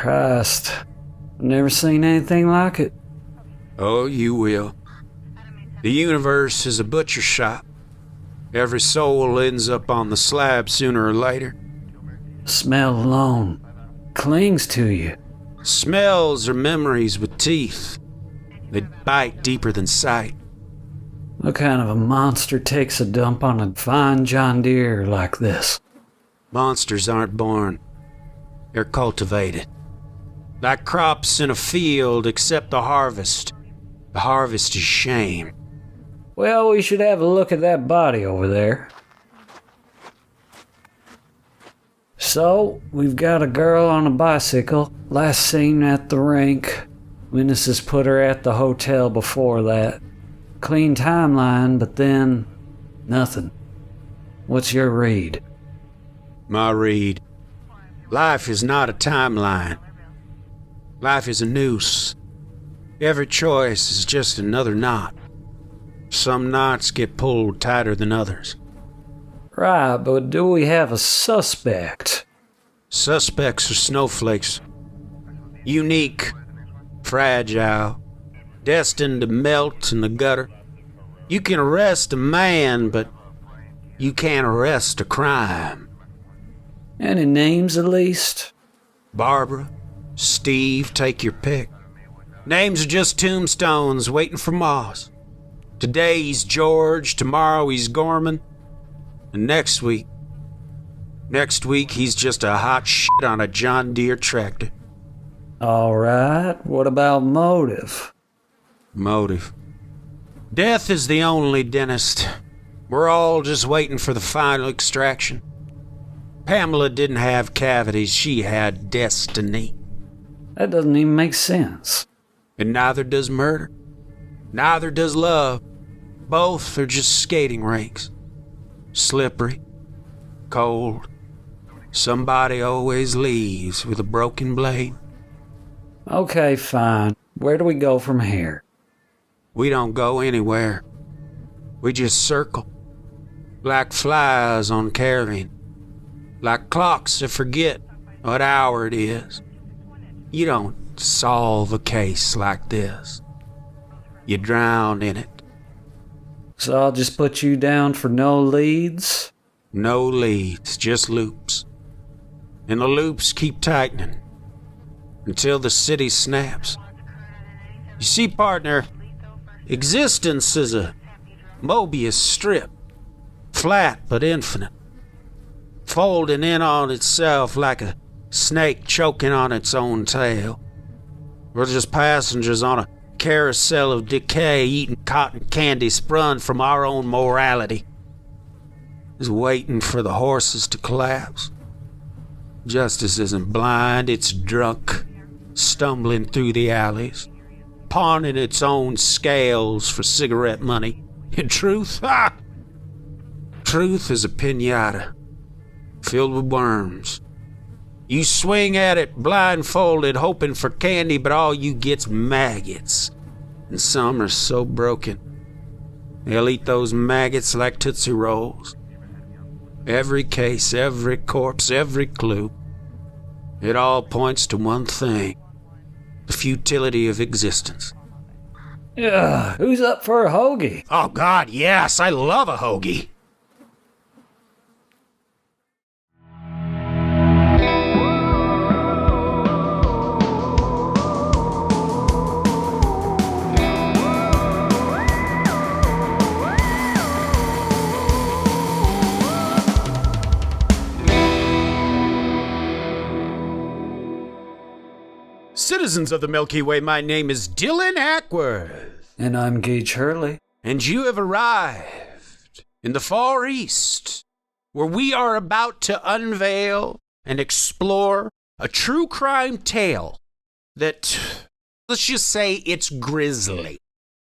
Christ, I've never seen anything like it. Oh, you will. The universe is a butcher shop. Every soul ends up on the slab sooner or later. Smell alone clings to you. Smells are memories with teeth. They bite deeper than sight. What kind of a monster takes a dump on a fine John Deere like this? Monsters aren't born. They're cultivated. Like crops in a field, except the harvest. The harvest is shame. Well, we should have a look at that body over there. So, we've got a girl on a bicycle, last seen at the rink. Witnesses put her at the hotel before that. Clean timeline, but then nothing. What's your read? My read. Life is not a timeline. Life is a noose. Every choice is just another knot. Some knots get pulled tighter than others. Right, but do we have a suspect? Suspects are snowflakes. Unique, fragile, destined to melt in the gutter. You can arrest a man, but you can't arrest a crime. Any names at least? Barbara, Steve, take your pick. Names are just tombstones waiting for moss. Today he's George, tomorrow he's Gorman, and next week he's just a hot shit on a John Deere tractor. All right, what about motive? Motive. Death is the only dentist. We're all just waiting for the final extraction. Pamela didn't have cavities, she had destiny. That doesn't even make sense. And neither does murder. Neither does love. Both are just skating rinks. Slippery, cold. Somebody always leaves with a broken blade. Okay, fine. Where do we go from here? We don't go anywhere. We just circle. Like flies on carrion. Like clocks that forget what hour it is. You don't solve a case like this. You drown in it. So I'll just put you down for no leads? No leads, just loops. And the loops keep tightening until the city snaps. You see, partner, existence is a Mobius strip, flat but infinite, folding in on itself like a snake choking on its own tail. We're just passengers on a carousel of decay, eating cotton candy sprung from our own morality. Just waiting for the horses to collapse. Justice isn't blind, it's drunk, stumbling through the alleys, pawning its own scales for cigarette money. And truth? Truth is a piñata, filled with worms. You swing at it blindfolded, hoping for candy, but all you get's maggots. And some are so broken, they'll eat those maggots like Tootsie Rolls. Every case, every corpse, every clue, it all points to one thing: the futility of existence. Ugh, who's up for a hoagie? Oh God, yes, I love a hoagie. Citizens of the Milky Way, my name is Dylan Ackworth. And I'm Gage Hurley. And you have arrived in the Far East, where we are about to unveil and explore a true crime tale that, let's just say, it's grisly.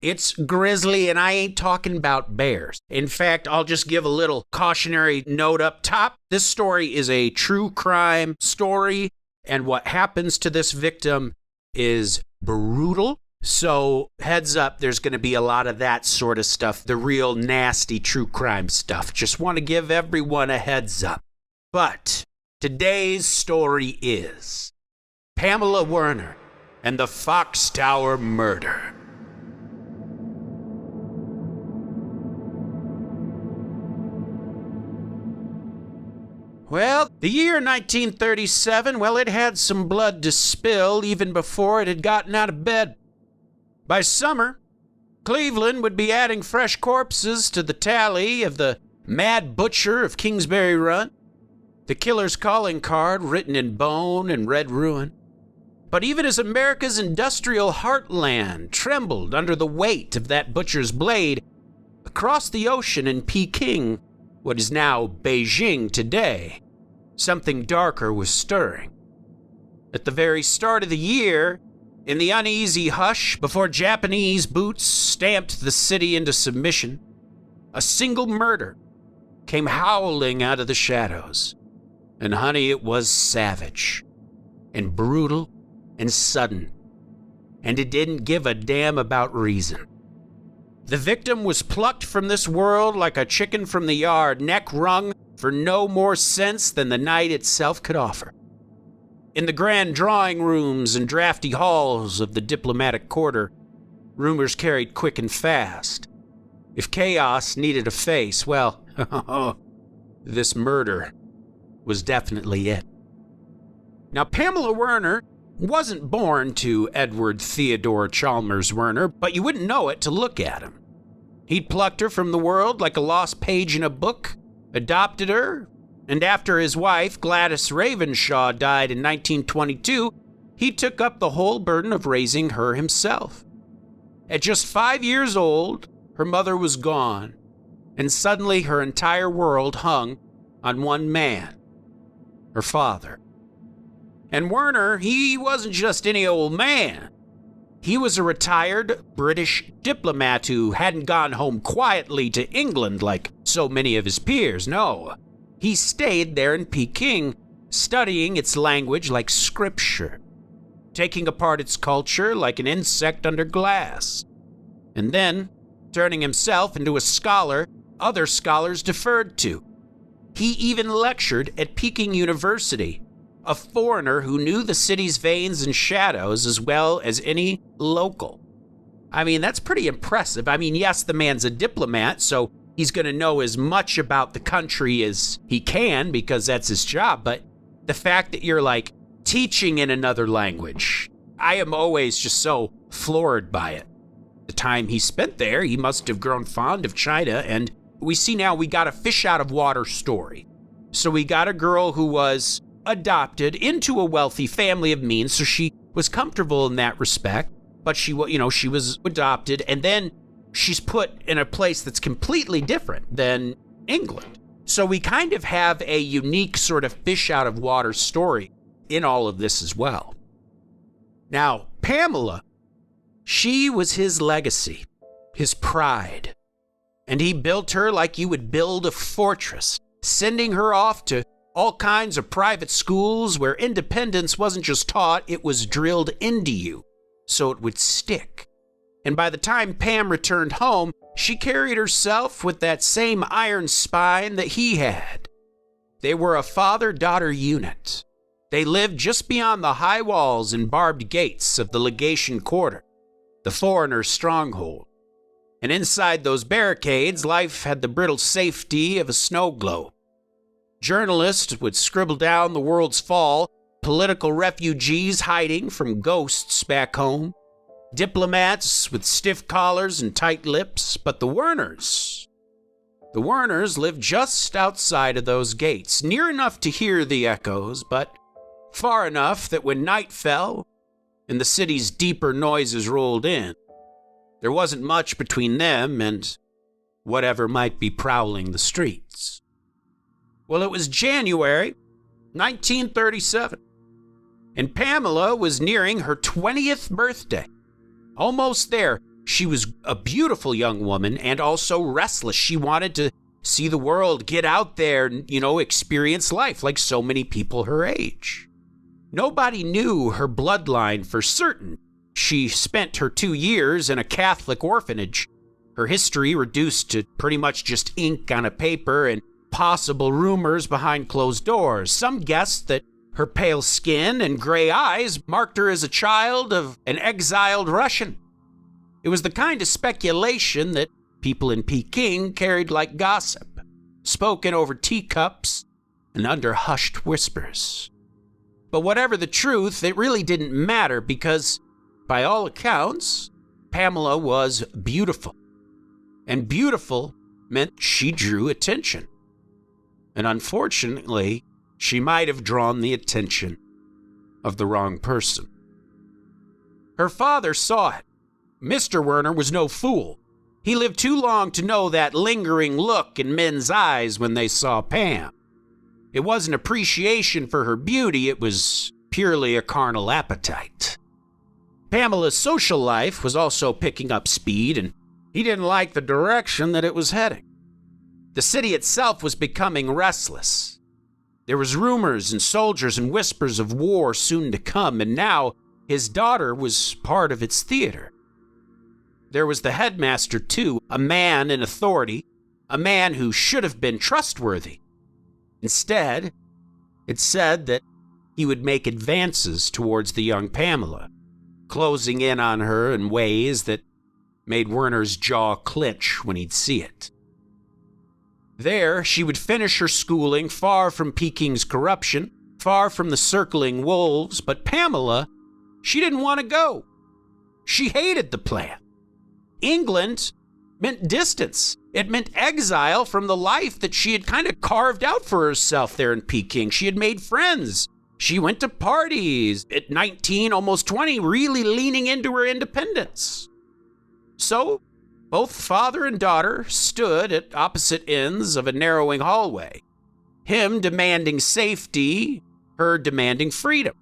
It's grisly, and I ain't talking about bears. In fact, I'll just give a little cautionary note up top. This story is a true crime story, and what happens to this victim is brutal. So heads up, there's going to be a lot of that sort of stuff, the real nasty true crime stuff. Just want to give everyone a heads up. But today's story is Pamela Werner and the Fox Tower Murder. Well, the year 1937, it had some blood to spill even before it had gotten out of bed. By summer, Cleveland would be adding fresh corpses to the tally of the Mad Butcher of Kingsbury Run, the killer's calling card written in bone and red ruin. But even as America's industrial heartland trembled under the weight of that butcher's blade, across the ocean in Peking, what is now Beijing today, something darker was stirring. At the very start of the year, in the uneasy hush before Japanese boots stamped the city into submission, a single murder came howling out of the shadows. And honey, it was savage and brutal and sudden, and it didn't give a damn about reason. The victim was plucked from this world like a chicken from the yard, neck wrung for no more sense than the night itself could offer. In the grand drawing rooms and drafty halls of the diplomatic quarter, rumors carried quick and fast. If chaos needed a face, well, this murder was definitely it. Now, Pamela Werner wasn't born to Edward Theodore Chalmers Werner, but you wouldn't know it to look at him. He'd plucked her from the world like a lost page in a book, adopted her, and after his wife, Gladys Ravenshaw, died in 1922, he took up the whole burden of raising her himself. At just 5 years old, her mother was gone, and suddenly her entire world hung on one man, her father. And Werner, he wasn't just any old man. He was a retired British diplomat who hadn't gone home quietly to England like so many of his peers. No, he stayed there in Peking, studying its language like scripture, taking apart its culture like an insect under glass, and then turning himself into a scholar other scholars deferred to. He even lectured at Peking University, a foreigner who knew the city's veins and shadows as well as any local. I mean, that's pretty impressive. I mean, yes, the man's a diplomat, so he's going to know as much about the country as he can because that's his job. But the fact that you're like teaching in another language, I am always just so floored by it. The time he spent there, he must have grown fond of China, and we see now we got a fish out of water story. So we got a girl who was adopted into a wealthy family of means, so she was comfortable in that respect, but she was adopted, and then she's put in a place that's completely different than England. So we kind of have a unique sort of fish out of water story in all of this as well. Now, Pamela, she was his legacy, his pride, and he built her like you would build a fortress, sending her off to all kinds of private schools where independence wasn't just taught, it was drilled into you, so it would stick. And by the time Pam returned home, she carried herself with that same iron spine that he had. They were a father-daughter unit. They lived just beyond the high walls and barbed gates of the legation quarter, the foreigner's stronghold. And inside those barricades, life had the brittle safety of a snow globe. Journalists would scribble down the world's fall, political refugees hiding from ghosts back home, diplomats with stiff collars and tight lips, but the Werners lived just outside of those gates, near enough to hear the echoes, but far enough that when night fell and the city's deeper noises rolled in, there wasn't much between them and whatever might be prowling the streets. Well, it was January 1937, and Pamela was nearing her 20th birthday. Almost there. She was a beautiful young woman and also restless. She wanted to see the world, get out there, and, experience life like so many people her age. Nobody knew her bloodline for certain. She spent her 2 years in a Catholic orphanage, her history reduced to pretty much just ink on a paper and possible rumors behind closed doors. Some guessed that Her pale skin and gray eyes marked her as a child of an exiled Russian. It was the kind of speculation that people in Peking carried like gossip, spoken over teacups and under hushed whispers. But whatever the truth, it really didn't matter because, by all accounts, Pamela was beautiful. And beautiful meant she drew attention. And unfortunately, she might have drawn the attention of the wrong person. Her father saw it. Mr. Werner was no fool. He lived too long to know that lingering look in men's eyes when they saw Pam. It wasn't appreciation for her beauty, it was purely a carnal appetite. Pamela's social life was also picking up speed, and he didn't like the direction that it was heading. The city itself was becoming restless. There was rumors and soldiers and whispers of war soon to come, and now his daughter was part of its theater. There was the headmaster, too, a man in authority, a man who should have been trustworthy. Instead, it said that he would make advances towards the young Pamela, closing in on her in ways that made Werner's jaw clench when he'd see it. There, she would finish her schooling far from Peking's corruption, far from the circling wolves, but Pamela, she didn't want to go. She hated the plan. England meant distance. It meant exile from the life that she had kind of carved out for herself there in Peking. She had made friends. She went to parties at 19, almost 20, really leaning into her independence. So, both father and daughter stood at opposite ends of a narrowing hallway, him demanding safety, her demanding freedom.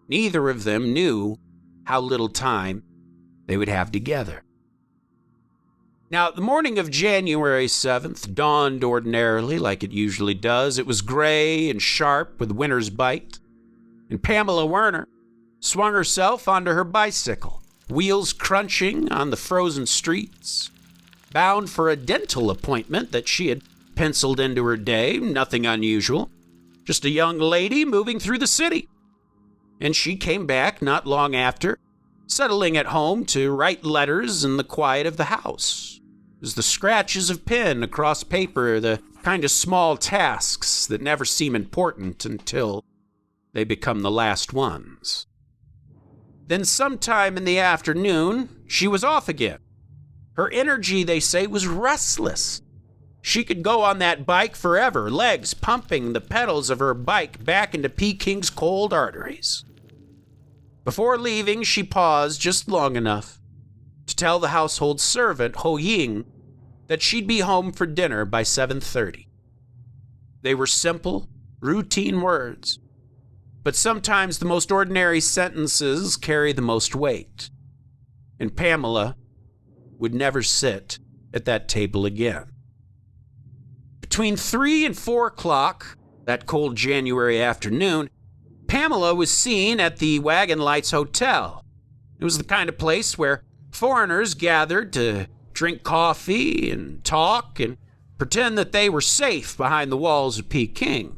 Neither of them knew how little time they would have together. Now, the morning of January 7th dawned ordinarily like it usually does. It was gray and sharp with winter's bite, and Pamela Werner swung herself onto her bicycle, wheels crunching on the frozen streets, bound for a dental appointment that she had penciled into her day. Nothing unusual, just a young lady moving through the city. And she came back not long after, settling at home to write letters in the quiet of the house. It was the scratches of pen across paper, the kind of small tasks that never seem important until they become the last ones. Then sometime in the afternoon, she was off again. Her energy, they say, was restless. She could go on that bike forever, legs pumping the pedals of her bike back into Peking's cold arteries. Before leaving, she paused just long enough to tell the household servant, Ho Ying, that she'd be home for dinner by 7:30. They were simple, routine words, but sometimes the most ordinary sentences carry the most weight. And Pamela would never sit at that table again. Between 3 and 4 o'clock that cold January afternoon, Pamela was seen at the Wagon Lights Hotel. It was the kind of place where foreigners gathered to drink coffee and talk and pretend that they were safe behind the walls of Peking.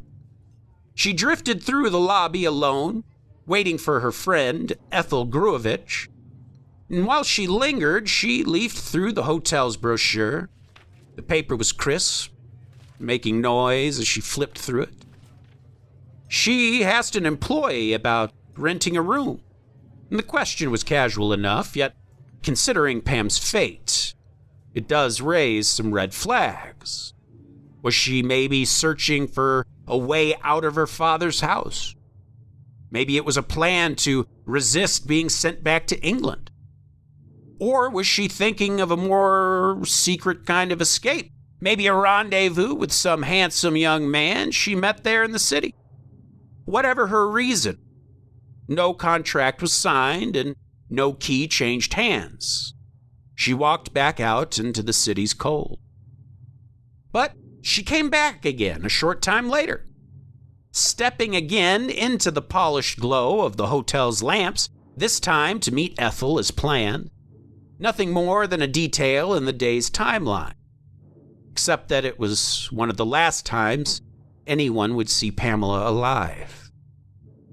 She drifted through the lobby alone, waiting for her friend, Ethel Gruevich. And while she lingered, she leafed through the hotel's brochure. The paper was crisp, making noise as she flipped through it. She asked an employee about renting a room. And the question was casual enough, yet considering Pam's fate, it does raise some red flags. Was she maybe searching for a way out of her father's house? Maybe it was a plan to resist being sent back to England. Or was she thinking of a more secret kind of escape? Maybe a rendezvous with some handsome young man she met there in the city? Whatever her reason, no contract was signed and no key changed hands. She walked back out into the city's cold. But she came back again a short time later, stepping again into the polished glow of the hotel's lamps, this time to meet Ethel as planned. Nothing more than a detail in the day's timeline, except that it was one of the last times anyone would see Pamela alive.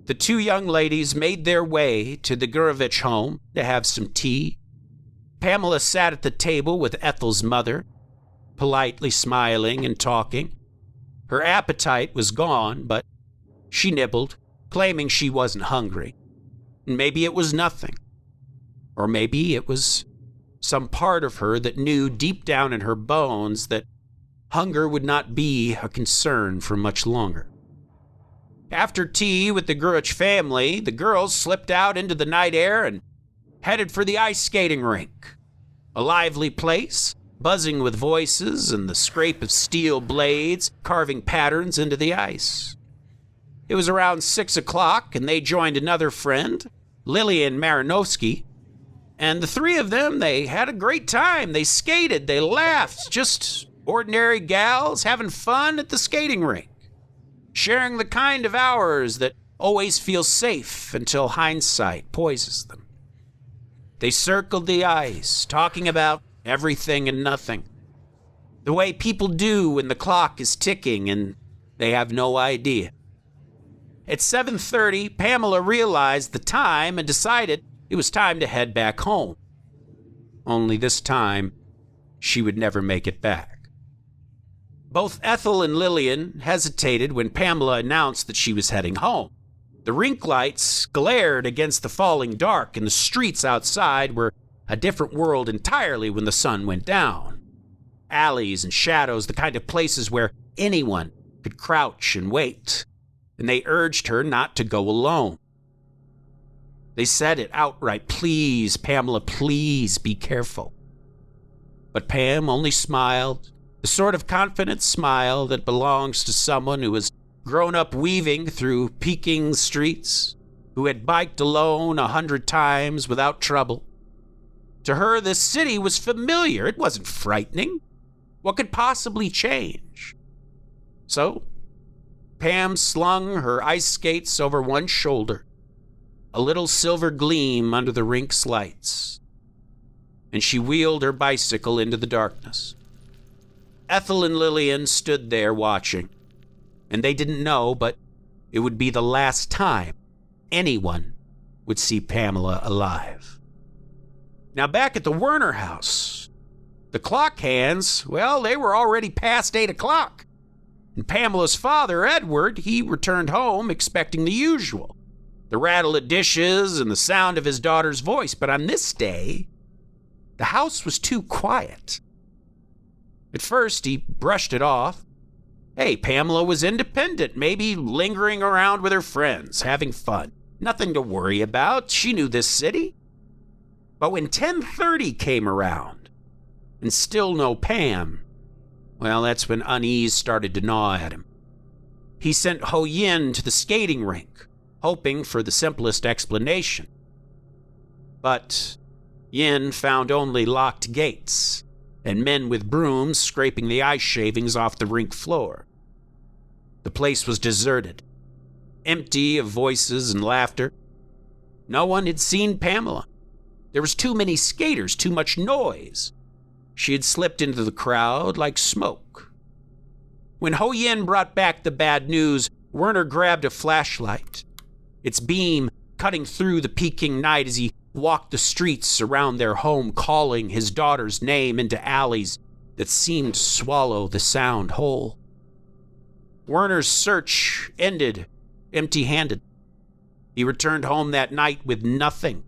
The two young ladies made their way to the Gurevich home to have some tea. Pamela sat at the table with Ethel's mother, politely smiling and talking. Her appetite was gone, but she nibbled, claiming she wasn't hungry. Maybe it was nothing. Or maybe it was some part of her that knew deep down in her bones that hunger would not be a concern for much longer. After tea with the Gurevich family, the girls slipped out into the night air and headed for the ice skating rink. A lively place, buzzing with voices and the scrape of steel blades carving patterns into the ice. It was around 6 o'clock, and they joined another friend, Lillian Marinovsky, and the three of them, they had a great time. They skated, they laughed, just ordinary gals having fun at the skating rink, sharing the kind of hours that always feel safe until hindsight poisons them. They circled the ice, talking about everything and nothing, the way people do when the clock is ticking and they have no idea. At 7:30, Pamela realized the time and decided it was time to head back home. Only this time, she would never make it back. Both Ethel and Lillian hesitated when Pamela announced that she was heading home. The rink lights glared against the falling dark, and the streets outside were a different world entirely when the sun went down. Alleys and shadows, the kind of places where anyone could crouch and wait, and they urged her not to go alone. They said it outright, "Please, Pamela, please be careful." But Pam only smiled, the sort of confident smile that belongs to someone who has grown up weaving through Peking streets, who had biked alone 100 times without trouble. To her, this city was familiar. It wasn't frightening. What could possibly change? So, Pam slung her ice skates over one shoulder, a little silver gleam under the rink's lights, and she wheeled her bicycle into the darkness. Ethel and Lillian stood there watching, and they didn't know, but it would be the last time anyone would see Pamela alive. Now back at the Werner house, the clock hands, well, they were already past 8 o'clock. And Pamela's father, Edward, he returned home expecting the usual, the rattle of dishes and the sound of his daughter's voice. But on this day, the house was too quiet. At first, he brushed it off. Hey, Pamela was independent, maybe lingering around with her friends, having fun. Nothing to worry about. She knew this city. But when 10:30 came around, and still no Pam, well, that's when unease started to gnaw at him. He sent Ho Yin to the skating rink, hoping for the simplest explanation. But Yin found only locked gates and men with brooms scraping the ice shavings off the rink floor. The place was deserted, empty of voices and laughter. No one had seen Pamela. There was too many skaters, too much noise. She had slipped into the crowd like smoke. When Ho Yin brought back the bad news, Werner grabbed a flashlight, its beam cutting through the Peking night as he walked the streets around their home, calling his daughter's name into alleys that seemed to swallow the sound whole. Werner's search ended empty-handed. He returned home that night with nothing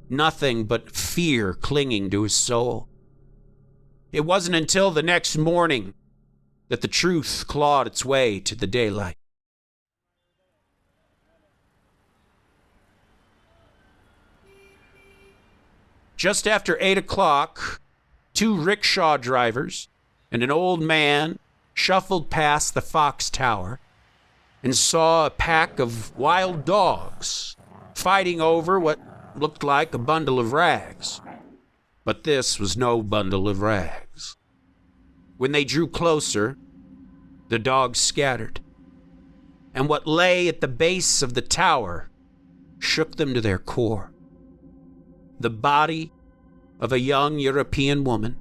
but fear clinging to his soul. It wasn't until the next morning that the truth clawed its way to the daylight. Just after 8 o'clock, 2 rickshaw drivers and an old man shuffled past the Fox Tower and saw a pack of wild dogs fighting over what looked like a bundle of rags. But this was no bundle of rags. When they drew closer, the dogs scattered, and what lay at the base of the tower shook them to their core. The body of a young European woman.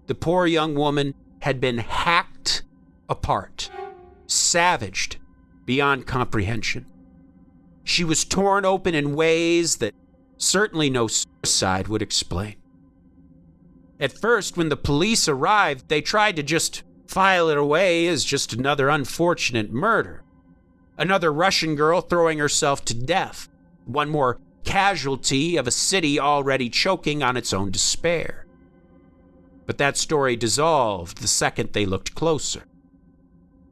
The poor young woman had been hacked apart, savaged beyond comprehension. She was torn open in ways that certainly no suicide would explain. At first, when the police arrived, they tried to just file it away as just another unfortunate murder. Another Russian girl throwing herself to death. One more casualty of a city already choking on its own despair. But that story dissolved the second they looked closer.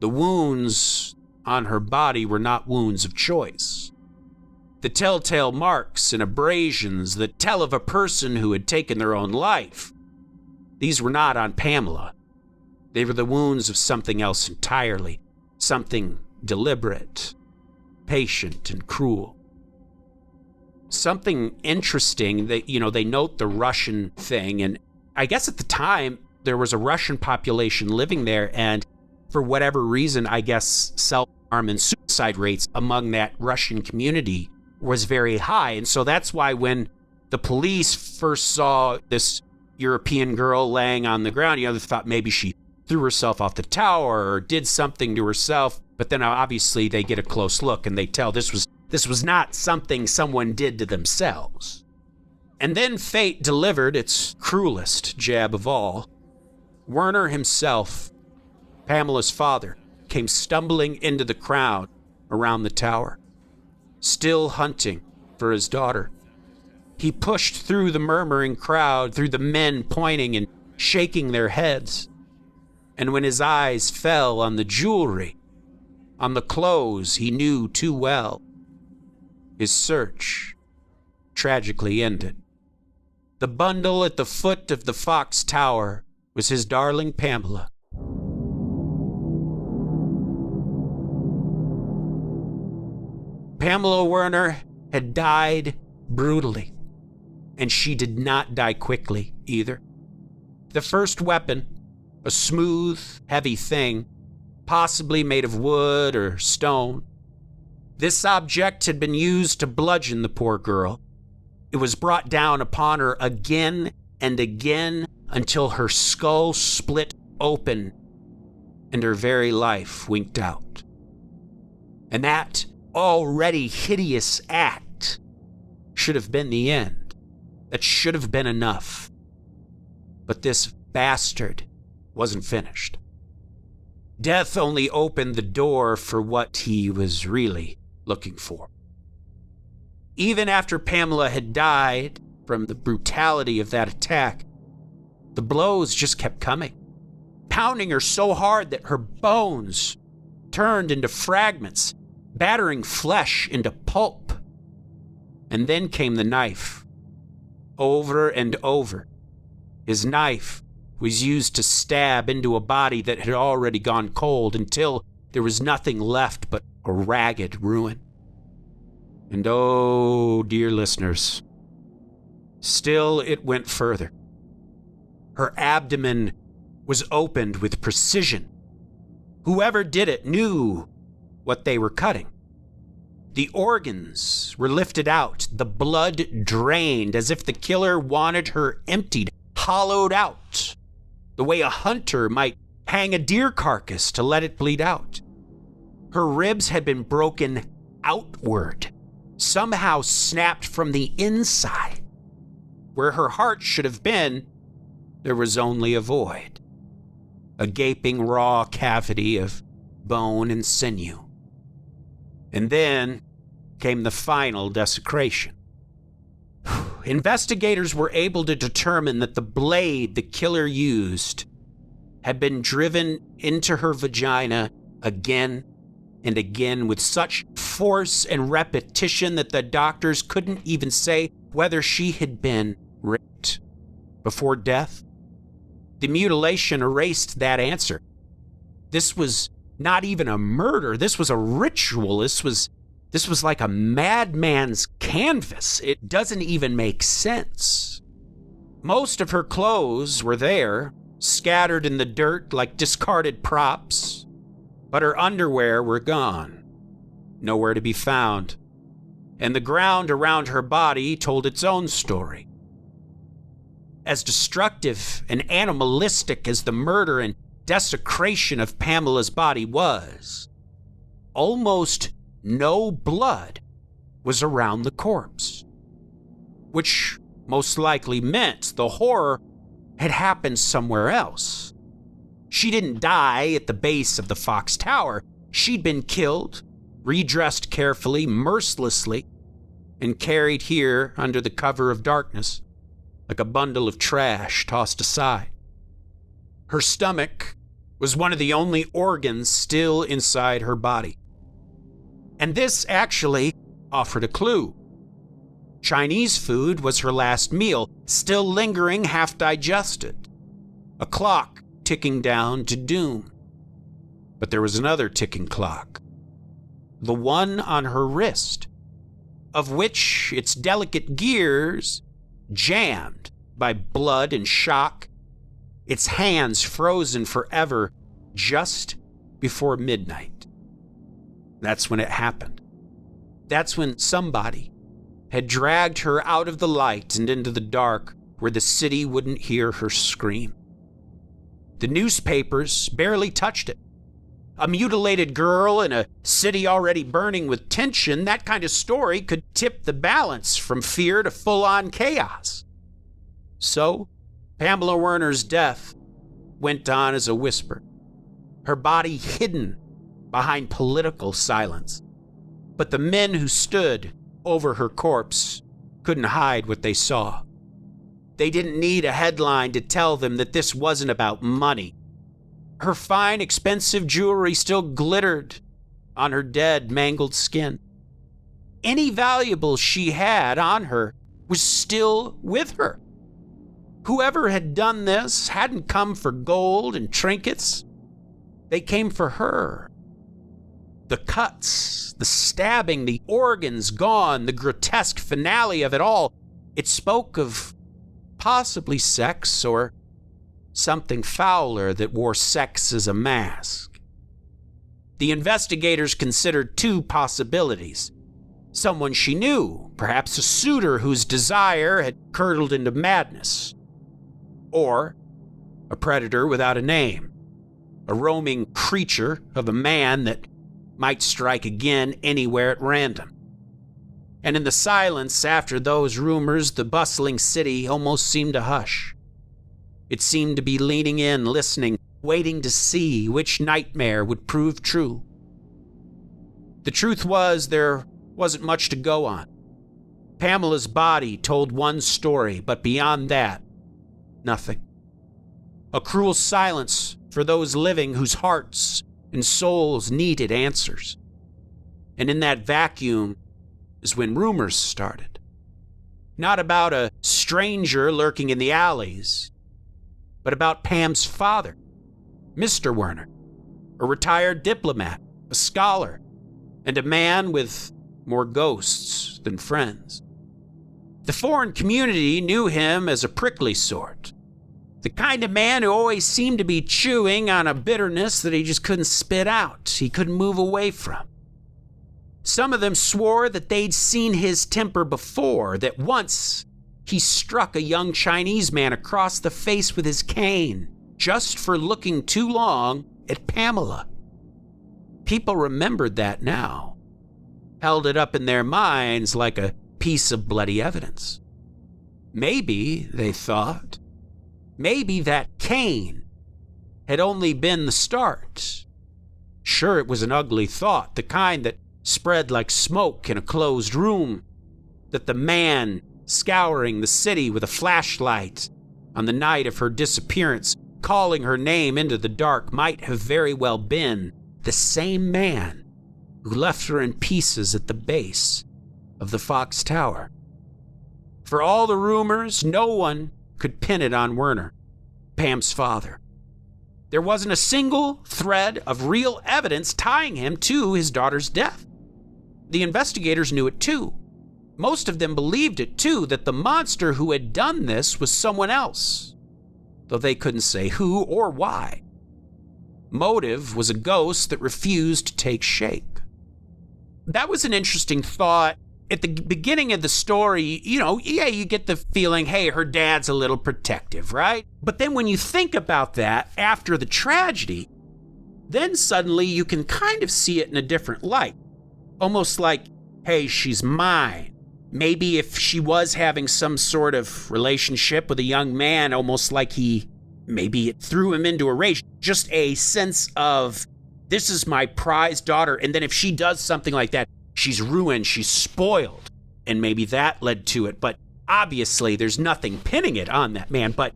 The wounds on her body were not wounds of choice. The telltale marks and abrasions that tell of a person who had taken their own life. These were not on Pamela. They were the wounds of something else entirely. Something deliberate, patient, and cruel. Something interesting that, they note the Russian thing, and I guess at the time there was a Russian population living there, and for whatever reason, I guess self-harm and suicide rates among that Russian community was very high. And so that's why when the police first saw this European girl laying on the ground, they thought maybe she threw herself off the tower or did something to herself. But then obviously they get a close look and they tell this was not something someone did to themselves. And then fate delivered its cruelest jab of all. Werner himself, Pamela's father, came stumbling into the crowd around the tower, still hunting for his daughter. He pushed through the murmuring crowd, through the men pointing and shaking their heads. And when his eyes fell on the jewelry, on the clothes he knew too well, his search tragically ended. The bundle at the foot of the Fox Tower was his darling Pamela. Pamela Werner had died brutally, and she did not die quickly either. The first weapon, a smooth, heavy thing, possibly made of wood or stone. This object had been used to bludgeon the poor girl. It was brought down upon her again and again until her skull split open and her very life winked out. And that already hideous act should have been the end. That should have been enough. But this bastard wasn't finished. Death only opened the door for what he was really looking for. Even after Pamela had died from the brutality of that attack, the blows just kept coming, pounding her so hard that her bones turned into fragments, battering flesh into pulp. And then came the knife. Over and over, his knife was used to stab into a body that had already gone cold until there was nothing left but a ragged ruin. And oh, dear listeners, still it went further. Her abdomen was opened with precision. Whoever did it knew what they were cutting. The organs were lifted out, the blood drained as if the killer wanted her emptied, hollowed out, the way a hunter might hang a deer carcass to let it bleed out. Her ribs had been broken outward, somehow snapped from the inside. Where her heart should have been, there was only a void, a gaping raw cavity of bone and sinew. And then came the final desecration. Investigators were able to determine that the blade the killer used had been driven into her vagina again and again with such force and repetition that the doctors couldn't even say whether she had been raped before death. The mutilation erased that answer. This was not even a murder. This was a ritual. This was like a madman's canvas. It doesn't even make sense. Most of her clothes were there, scattered in the dirt like discarded props, but her underwear were gone, nowhere to be found. And the ground around her body told its own story. As destructive and animalistic as the murder and desecration of Pamela's body was, almost no blood was around the corpse, which most likely meant the horror had happened somewhere else. She didn't die at the base of the Fox Tower. She'd been killed, redressed carefully, mercilessly, and carried here under the cover of darkness, like a bundle of trash tossed aside. Her stomach was one of the only organs still inside her body. And this actually offered a clue. Chinese food was her last meal, still lingering half-digested. A clock ticking down to doom. But there was another ticking clock. The one on her wrist, of which its delicate gears, jammed by blood and shock, its hands frozen forever just before midnight. That's when it happened. That's when somebody had dragged her out of the light and into the dark where the city wouldn't hear her scream. The newspapers barely touched it. A mutilated girl in a city already burning with tension, that kind of story could tip the balance from fear to full-on chaos. So, Pamela Werner's death went on as a whisper, her body hidden behind political silence. But the men who stood over her corpse couldn't hide what they saw. They didn't need a headline to tell them that this wasn't about money. Her fine, expensive jewelry still glittered on her dead, mangled skin. Any valuables she had on her was still with her. Whoever had done this hadn't come for gold and trinkets. They came for her. The cuts, the stabbing, the organs gone, the grotesque finale of it all, it spoke of possibly sex or something fouler that wore sex as a mask. The investigators considered two possibilities. Someone she knew, perhaps a suitor whose desire had curdled into madness. Or a predator without a name, a roaming creature of a man that might strike again anywhere at random. And in the silence after those rumors, the bustling city almost seemed to hush. It seemed to be leaning in, listening, waiting to see which nightmare would prove true. The truth was, there wasn't much to go on. Pamela's body told one story, but beyond that, nothing. A cruel silence for those living whose hearts and souls needed answers. And in that vacuum is when rumors started. Not about a stranger lurking in the alleys, but about Pam's father, Mr. Werner, a retired diplomat, a scholar, and a man with more ghosts than friends. The foreign community knew him as a prickly sort, the kind of man who always seemed to be chewing on a bitterness that he just couldn't spit out, he couldn't move away from. Some of them swore that they'd seen his temper before, that once he struck a young Chinese man across the face with his cane, just for looking too long at Pamela. People remembered that now, held it up in their minds like a piece of bloody evidence. Maybe, they thought, maybe that cane had only been the start. Sure, it was an ugly thought, the kind that spread like smoke in a closed room, that the man scouring the city with a flashlight on the night of her disappearance, calling her name into the dark, might have very well been the same man who left her in pieces at the base of the Fox Tower. For all the rumors, no one could pin it on Werner, Pam's father. There wasn't a single thread of real evidence tying him to his daughter's death. The investigators knew it too. Most of them believed it too, that the monster who had done this was someone else, though they couldn't say who or why. Motive was a ghost that refused to take shape. That was an interesting thought. At the beginning of the story, you get the feeling, hey, her dad's a little protective, right? But then when you think about that after the tragedy, then suddenly you can kind of see it in a different light. Almost like, hey, she's mine. Maybe if she was having some sort of relationship with a young man, almost like maybe it threw him into a rage. Just a sense of, this is my prized daughter. And then if she does something like that, she's ruined, she's spoiled. And maybe that led to it. But obviously, there's nothing pinning it on that man. But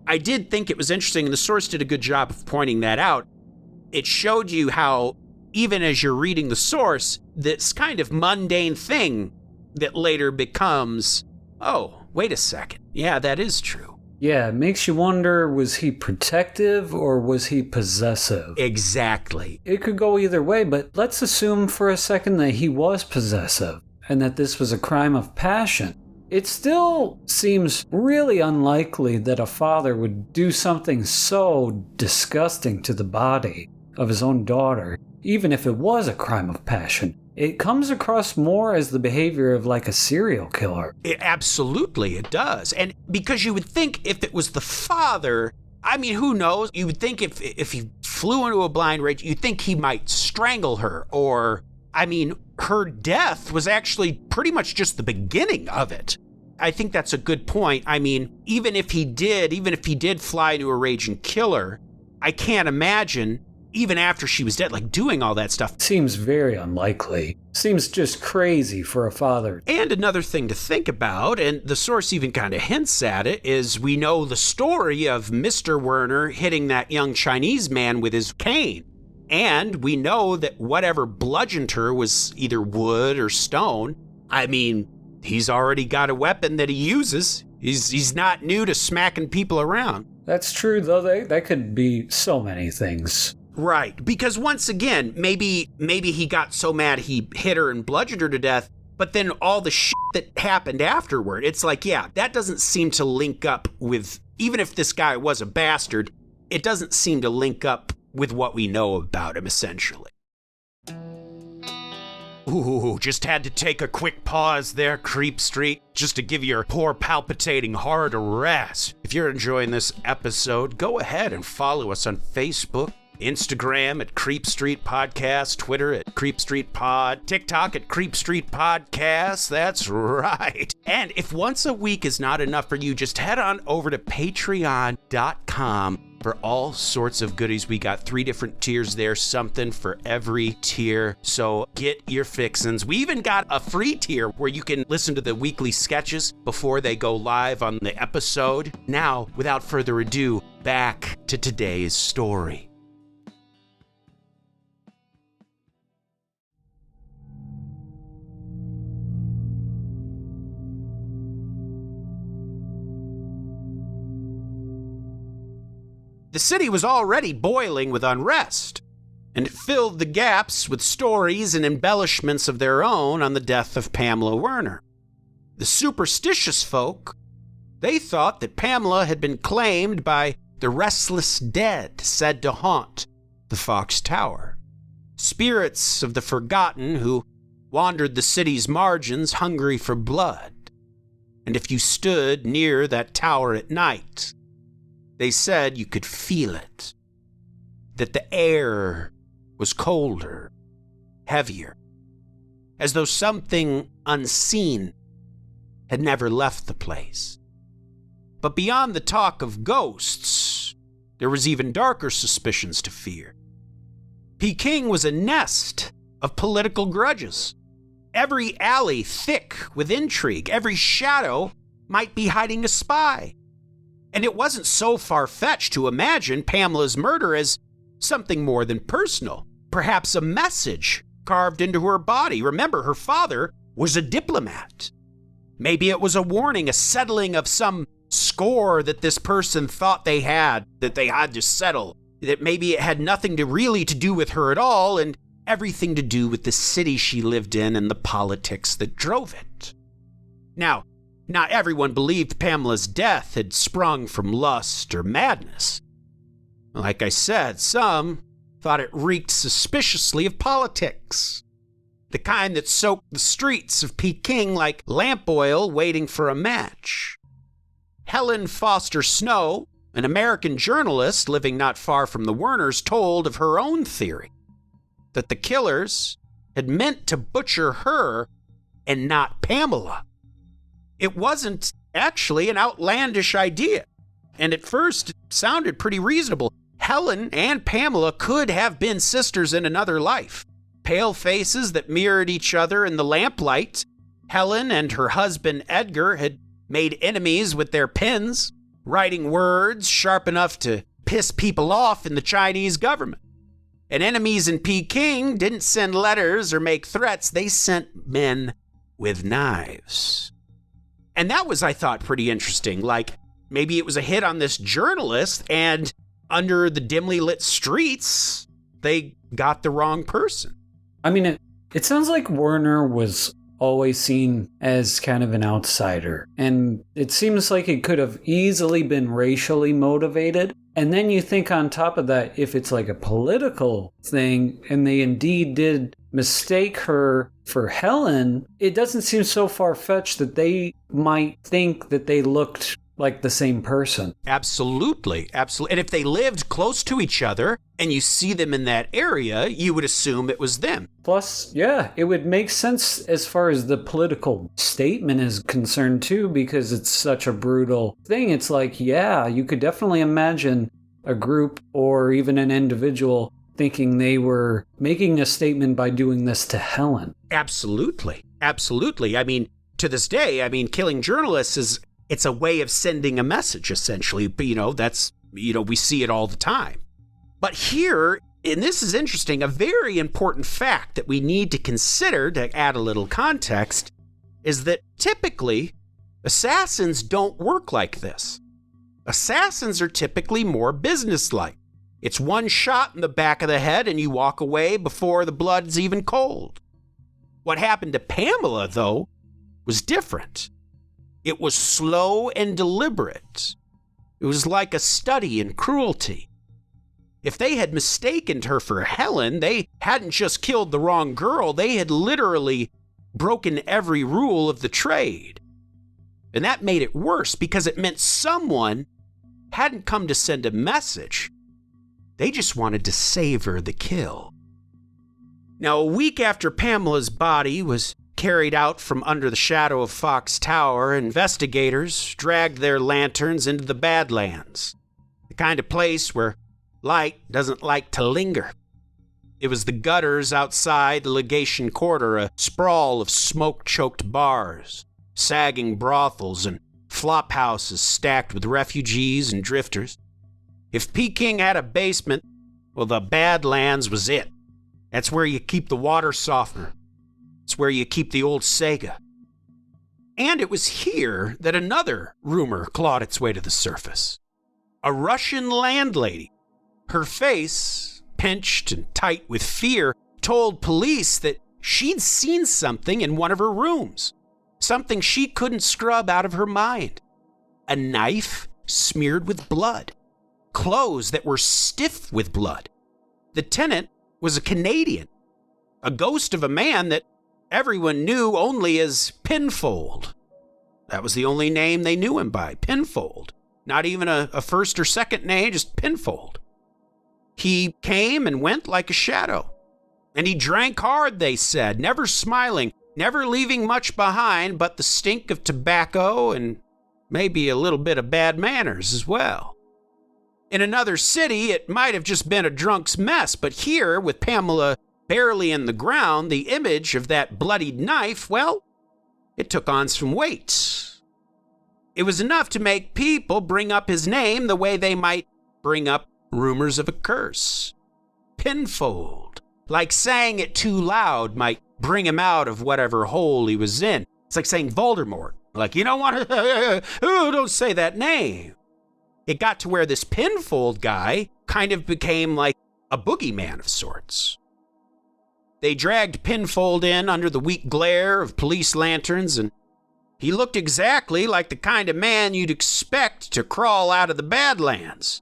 I did think it was interesting, and the source did a good job of pointing that out. It showed you how, even as you're reading the source, this kind of mundane thing that later becomes, oh, wait a second. Yeah, that is true. Yeah, it makes you wonder, was he protective or was he possessive? Exactly. It could go either way, but let's assume for a second that he was possessive and that this was a crime of passion. It still seems really unlikely that a father would do something so disgusting to the body of his own daughter, even if it was a crime of passion. It comes across more as the behavior of like a serial killer. Absolutely, it does. And because you would think if it was the father, I mean, who knows? You would think if he flew into a blind rage, you'd think he might strangle her. Or, I mean, her death was actually pretty much just the beginning of it. I think that's a good point. I mean, even if he did fly into a rage and kill her, I can't imagine, even after she was dead, like doing all that stuff. Seems very unlikely. Seems just crazy for a father. And another thing to think about, and the source even kind of hints at it, is we know the story of Mr. Werner hitting that young Chinese man with his cane. And we know that whatever bludgeoned her was either wood or stone. I mean, he's already got a weapon that he uses. He's not new to smacking people around. That's true, though. That could be so many things. Right, because once again, maybe he got so mad he hit her and bludgeoned her to death, but then all the shit that happened afterward, it's like, yeah, that doesn't seem to link up with, even if this guy was a bastard, it doesn't seem to link up with what we know about him, essentially. Ooh, just had to take a quick pause there, Creep Street, just to give your poor palpitating heart a rest. If you're enjoying this episode, go ahead and follow us on Facebook, Instagram at Creep Street Podcast, Twitter at Creep Street Pod, TikTok at Creep Street Podcast. That's right. And if once a week is not enough for you, just head on over to patreon.com for all sorts of goodies. We got 3 different tiers there, something for every tier. So get your fixins. We even got a free tier where you can listen to the weekly sketches before they go live on the episode. Now, without further ado, back to today's story. The city was already boiling with unrest, and it filled the gaps with stories and embellishments of their own on the death of Pamela Werner. The superstitious folk, they thought that Pamela had been claimed by the restless dead said to haunt the Fox Tower. Spirits of the forgotten who wandered the city's margins hungry for blood. And if you stood near that tower at night, they said you could feel it, that the air was colder, heavier, as though something unseen had never left the place. But beyond the talk of ghosts, there was even darker suspicions to fear. Peking was a nest of political grudges. Every alley thick with intrigue, every shadow might be hiding a spy. And it wasn't so far-fetched to imagine Pamela's murder as something more than personal. Perhaps a message carved into her body. Remember, her father was a diplomat. Maybe it was a warning, a settling of some score that this person thought they had to settle. That maybe it had nothing to do with her at all, and everything to do with the city she lived in and the politics that drove it. Now, not everyone believed Pamela's death had sprung from lust or madness. Like I said, some thought it reeked suspiciously of politics. The kind that soaked the streets of Peking like lamp oil waiting for a match. Helen Foster Snow, an American journalist living not far from the Werners, told of her own theory. That the killers had meant to butcher her and not Pamela. It wasn't actually an outlandish idea, and at first it sounded pretty reasonable. Helen and Pamela could have been sisters in another life, pale faces that mirrored each other in the lamplight. Helen and her husband Edgar had made enemies with their pens, writing words sharp enough to piss people off in the Chinese government. And enemies in Peking didn't send letters or make threats, they sent men with knives. And that was, I thought, pretty interesting. Like, maybe it was a hit on this journalist, and under the dimly lit streets, they got the wrong person. I mean, it sounds like Werner was always seen as kind of an outsider, and it seems like it could have easily been racially motivated. And then you think on top of that, if it's like a political thing, and they indeed did mistake her for Helen, it doesn't seem so far-fetched that they might think that they looked like the same person. Absolutely. And if they lived close to each other and you see them in that area, you would assume it was them. Plus, yeah, it would make sense as far as the political statement is concerned too, because it's such a brutal thing. It's like, yeah, you could definitely imagine a group or even an individual thinking they were making a statement by doing this to Helen. Absolutely. I mean, to this day, killing journalists it's a way of sending a message, essentially. But, we see it all the time. But here, and this is interesting, a very important fact that we need to consider to add a little context is that typically assassins don't work like this. Assassins are typically more businesslike. It's one shot in the back of the head and you walk away before the blood's even cold. What happened to Pamela, though, was different. It was slow and deliberate. It was like a study in cruelty. If they had mistaken her for Helen, they hadn't just killed the wrong girl, they had literally broken every rule of the trade. And that made it worse because it meant someone hadn't come to send a message. They just wanted to savor the kill. Now, a week after Pamela's body was carried out from under the shadow of Fox Tower, investigators dragged their lanterns into the Badlands, the kind of place where light doesn't like to linger. It was the gutters outside the legation quarter, a sprawl of smoke-choked bars, sagging brothels, and flop houses stacked with refugees and drifters. If Peking had a basement, well, the Badlands was it. That's where you keep the water softener. It's where you keep the old Sega. And it was here that another rumor clawed its way to the surface. A Russian landlady, her face pinched and tight with fear, told police that she'd seen something in one of her rooms, something she couldn't scrub out of her mind. A knife smeared with blood, clothes that were stiff with blood. The tenant was a Canadian, a ghost of a man that everyone knew only as Pinfold. That was the only name they knew him by, Pinfold. Not even a first or second name, just Pinfold. He came and went like a shadow. And he drank hard, they said, never smiling, never leaving much behind but the stink of tobacco and maybe a little bit of bad manners as well. In another city, it might have just been a drunk's mess, but here, with Pamela barely in the ground, the image of that bloodied knife, well, it took on some weight. It was enough to make people bring up his name the way they might bring up rumors of a curse. Pinfold. Like saying it too loud might bring him out of whatever hole he was in. It's like saying Voldemort. Like, you don't want to, don't say that name. It got to where this Pinfold guy kind of became like a boogeyman of sorts. They dragged Pinfold in under the weak glare of police lanterns, and he looked exactly like the kind of man you'd expect to crawl out of the Badlands.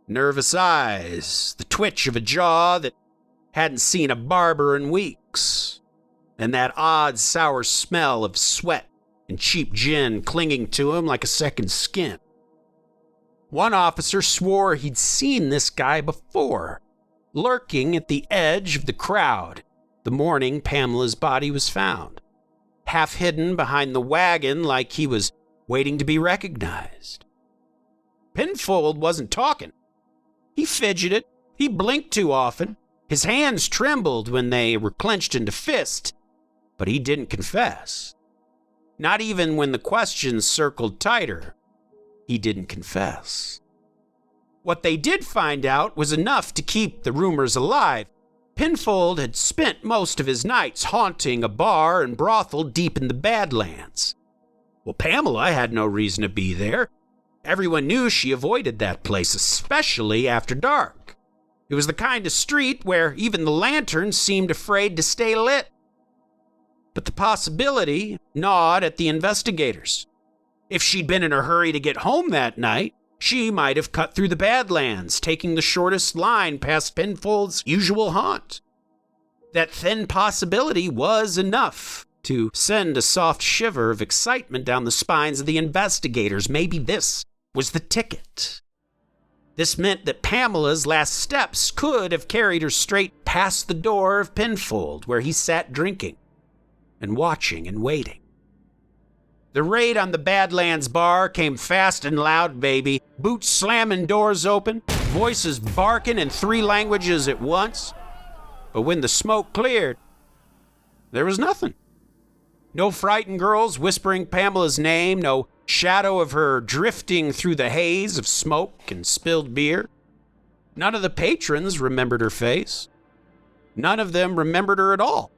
Nervous eyes, the twitch of a jaw that hadn't seen a barber in weeks, and that odd sour smell of sweat and cheap gin clinging to him like a second skin. One officer swore he'd seen this guy before, lurking at the edge of the crowd the morning Pamela's body was found. half hidden behind the wagon like he was waiting to be recognized. Penfold wasn't talking. He fidgeted. He blinked too often. His hands trembled when they were clenched into fists, but he didn't confess. Not even when the questions circled tighter, he didn't confess. What they did find out was enough to keep the rumors alive. Penfold had spent most of his nights haunting a bar and brothel deep in the Badlands. Well, Pamela had no reason to be there. Everyone knew she avoided that place, especially after dark. It was the kind of street where even the lanterns seemed afraid to stay lit. But the possibility gnawed at the investigators. If she'd been in a hurry to get home that night, she might have cut through the Badlands, taking the shortest line past Penfold's usual haunt. That thin possibility was enough to send a soft shiver of excitement down the spines of the investigators. Maybe this was the ticket. This meant that Pamela's last steps could have carried her straight past the door of Penfold, where he sat drinking and watching and waiting. The raid on the Badlands bar came fast and loud, baby. Boots slamming doors open, voices barking in 3 languages at once. But when the smoke cleared, there was nothing. No frightened girls whispering Pamela's name, no shadow of her drifting through the haze of smoke and spilled beer. None of the patrons remembered her face. None of them remembered her at all.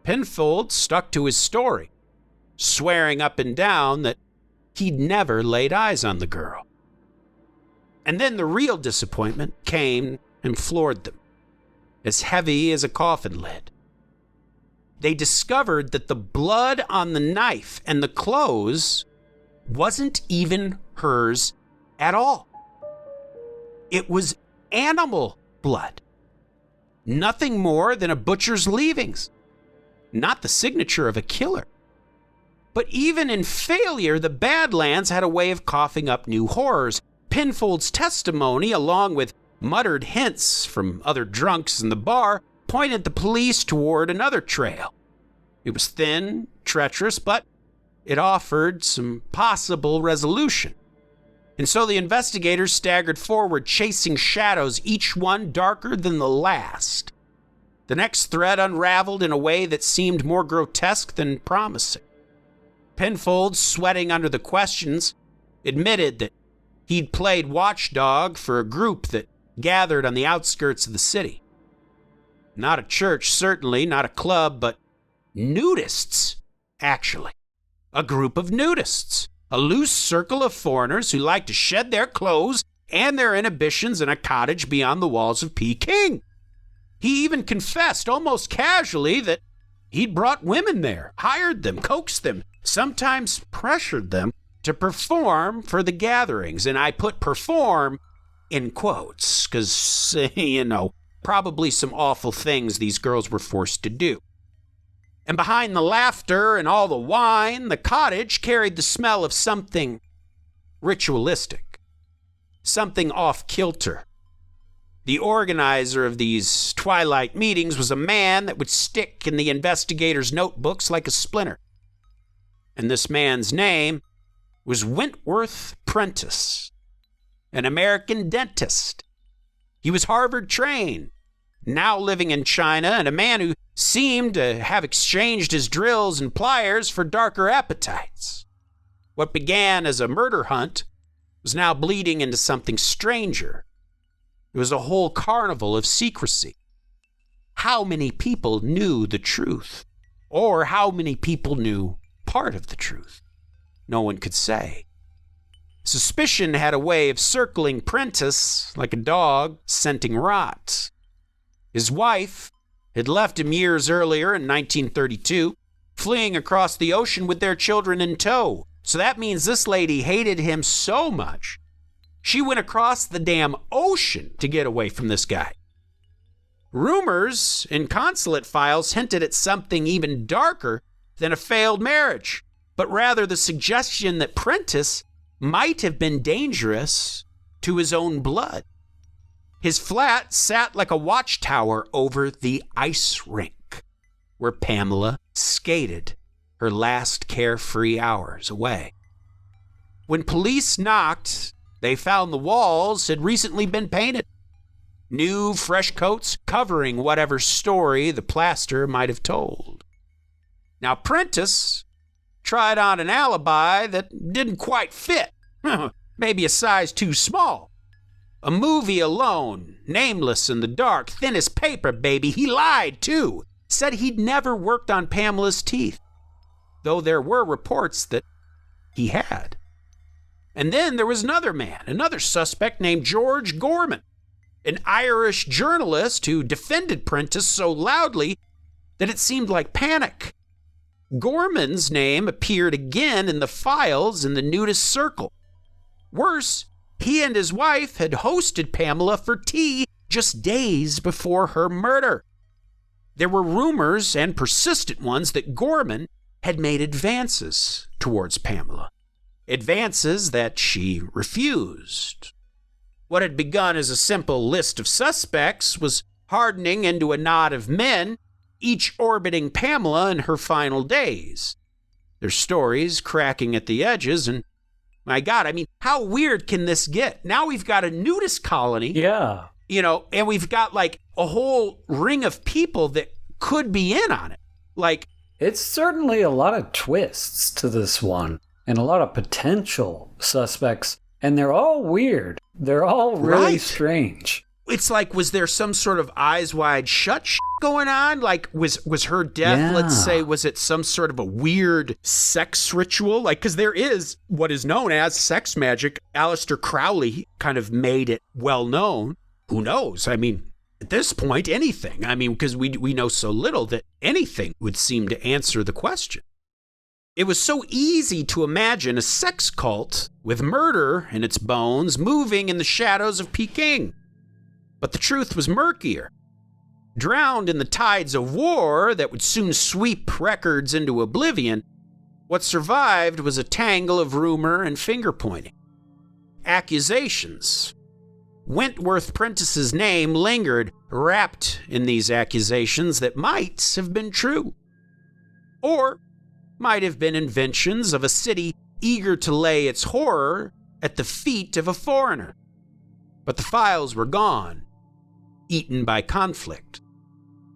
Penfold stuck to his story, swearing up and down that he'd never laid eyes on the girl. And then the real disappointment came and floored them, as heavy as a coffin lid. They discovered that the blood on the knife and the clothes wasn't even hers at all. It was animal blood. Nothing more than a butcher's leavings. Not the signature of a killer. But even in failure, the Badlands had a way of coughing up new horrors. Penfold's testimony, along with muttered hints from other drunks in the bar, pointed the police toward another trail. It was thin, treacherous, but it offered some possible resolution. And so the investigators staggered forward, chasing shadows, each one darker than the last. The next thread unraveled in a way that seemed more grotesque than promising. Penfold, sweating under the questions, admitted that he'd played watchdog for a group that gathered on the outskirts of the city. Not a church, certainly, not a club, but nudists, actually. A group of nudists. A loose circle of foreigners who like to shed their clothes and their inhibitions in a cottage beyond the walls of Peking. He even confessed, almost casually, that he'd brought women there, hired them, coaxed them, sometimes pressured them to perform for the gatherings. And I put perform in quotes, because, probably some awful things these girls were forced to do. And behind the laughter and all the wine, the cottage carried the smell of something ritualistic, something off-kilter. The organizer of these twilight meetings was a man that would stick in the investigators' notebooks like a splinter. And this man's name was Wentworth Prentice, an American dentist. He was Harvard-trained, now living in China, and a man who seemed to have exchanged his drills and pliers for darker appetites. What began as a murder hunt was now bleeding into something stranger. It was a whole carnival of secrecy. How many people knew the truth? Or how many people knew part of the truth? No one could say. Suspicion had a way of circling Prentice like a dog scenting rot. His wife had left him years earlier in 1932, fleeing across the ocean with their children in tow. So that means this lady hated him so much, she went across the damn ocean to get away from this guy. Rumors in consulate files hinted at something even darker than a failed marriage, but rather the suggestion that Prentice might have been dangerous to his own blood. His flat sat like a watchtower over the ice rink where Pamela skated her last carefree hours away. When police knocked, they found the walls had recently been painted. New, fresh coats covering whatever story the plaster might have told. Now, Prentice tried on an alibi that didn't quite fit. Maybe a size too small. A movie alone, nameless in the dark, thin as paper, baby. He lied, too. Said he'd never worked on Pamela's teeth, though there were reports that he had. And then there was another man, another suspect named George Gorman, an Irish journalist who defended Prentice so loudly that it seemed like panic. Gorman's name appeared again in the files in the nudist circle. Worse, he and his wife had hosted Pamela for tea just days before her murder. There were rumors, and persistent ones, that Gorman had made advances towards Pamela. Advances that she refused. What had begun as a simple list of suspects was hardening into a knot of men, each orbiting Pamela in her final days. Their stories cracking at the edges, and my God, I mean, how weird can this get? Now we've got a nudist colony. Yeah. And we've got like a whole ring of people that could be in on it. Like, it's certainly a lot of twists to this one and a lot of potential suspects, and they're all weird. They're all really strange. It's like, was there some sort of eyes wide shut going on? Like, was her death, let's say, was it some sort of a weird sex ritual? Like, because there is what is known as sex magic. Aleister Crowley kind of made it well known. Who knows? I mean, at this point, anything. I mean, because we know so little that anything would seem to answer the question. It was so easy to imagine a sex cult with murder in its bones moving in the shadows of Peking. But the truth was murkier. Drowned in the tides of war that would soon sweep records into oblivion, what survived was a tangle of rumor and finger-pointing. Accusations. Wentworth Prentice's name lingered, wrapped in these accusations that might have been true. Or might have been inventions of a city eager to lay its horror at the feet of a foreigner. But the files were gone, eaten by conflict.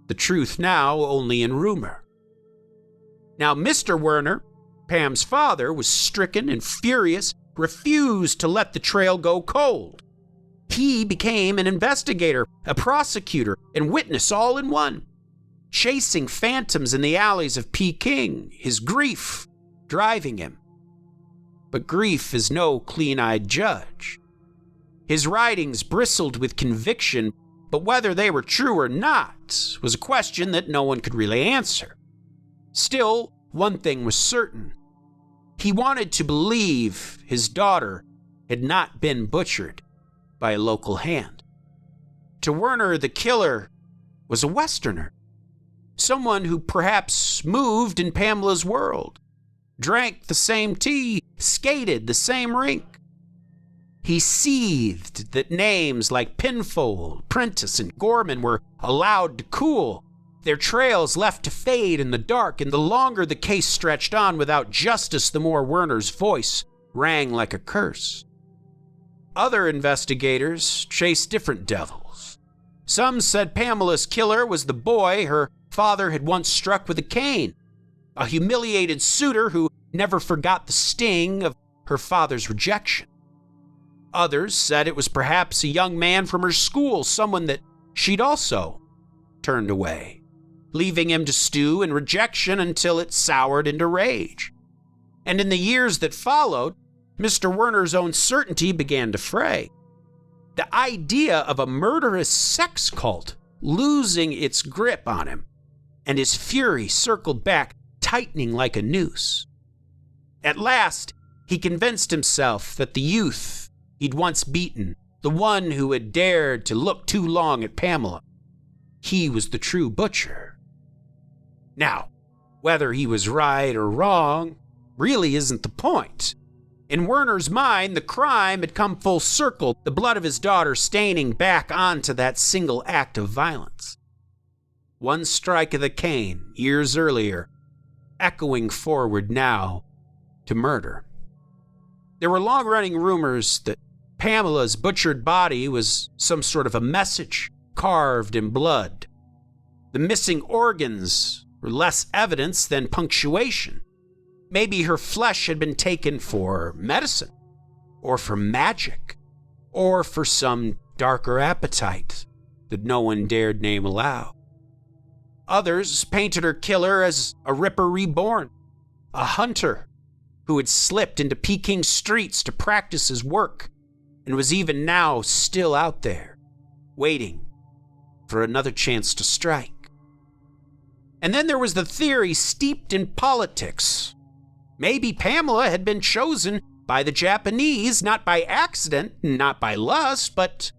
The truth now only in rumor. Now, Mr. Werner, Pam's father, was stricken and furious, refused to let the trail go cold. He became an investigator, a prosecutor, and witness all in one, chasing phantoms in the alleys of Peking, his grief driving him. But grief is no clean-eyed judge. His writings bristled with conviction, but whether they were true or not was a question that no one could really answer. Still, one thing was certain. He wanted to believe his daughter had not been butchered by a local hand. To Werner, the killer was a Westerner, someone who perhaps moved in Pamela's world, drank the same tea, skated the same rink. He seethed that names like Pinfold, Prentice, and Gorman were allowed to cool, their trails left to fade in the dark, and the longer the case stretched on without justice, the more Werner's voice rang like a curse. Other investigators chased different devils. Some said Pamela's killer was the boy her father had once struck with a cane, a humiliated suitor who never forgot the sting of her father's rejection. Others said it was perhaps a young man from her school, someone that she'd also turned away, leaving him to stew in rejection until it soured into rage. And in the years that followed, Mr. Werner's own certainty began to fray. The idea of a murderous sex cult losing its grip on him, and his fury circled back, tightening like a noose. At last, he convinced himself that the youth he'd once beaten, the one who had dared to look too long at Pamela, he was the true butcher. Now, whether he was right or wrong really isn't the point. In Werner's mind, the crime had come full circle, the blood of his daughter staining back onto that single act of violence. One strike of the cane, years earlier, echoing forward now to murder. There were long-running rumors that Pamela's butchered body was some sort of a message carved in blood. The missing organs were less evidence than punctuation. Maybe her flesh had been taken for medicine, or for magic, or for some darker appetite that no one dared name aloud. Others painted her killer as a Ripper reborn, a hunter who had slipped into Peking streets to practice his work and was even now still out there, waiting for another chance to strike. And then there was the theory steeped in politics. Maybe Pamela had been chosen by the Japanese, not by accident, not by lust, but